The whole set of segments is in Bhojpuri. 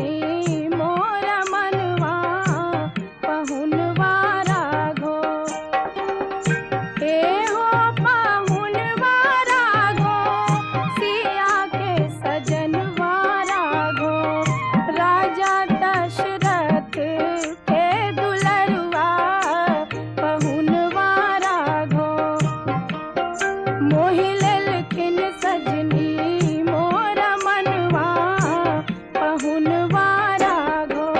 सजनी मोर मनवा पहुनवा राघो। हे हो पहुनवा राघो, सिया के सजनवा राघो। राजा दशरथ के दुलरुआ पहुनवा राघो। मोहि लेलखिन सजनी मोर मनवा पहुनवा राघो।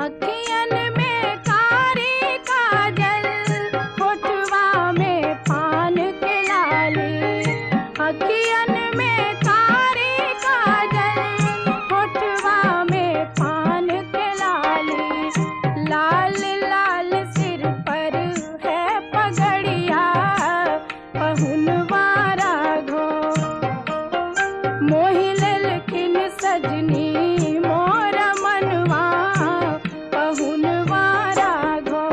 अखियन में कारी काजल, होठवा में पान के लाली। अखियन में कारी काजल, होठवा में पान के लाली। लाल लाल सिर पर है पगड़िया पहुनवा राघो। मोहि लेलखिन सजनी मोर मनवा पहुनवा राघो।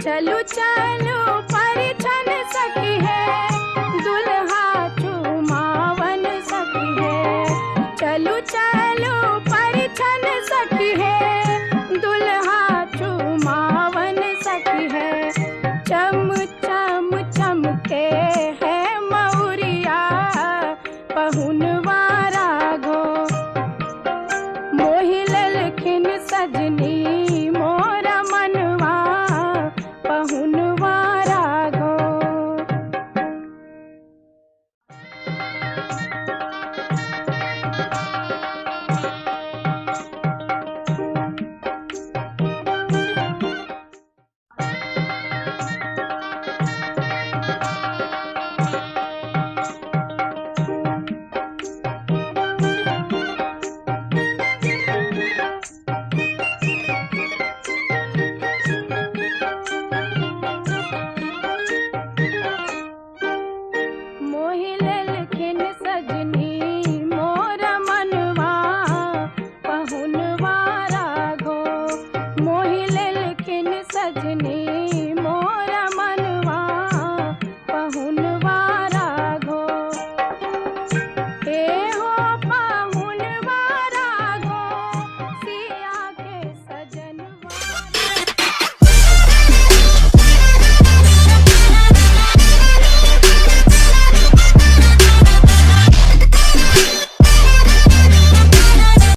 चलू चलू परिछन सखी है, दुल्हा चुमावन सखी है। चलू चलू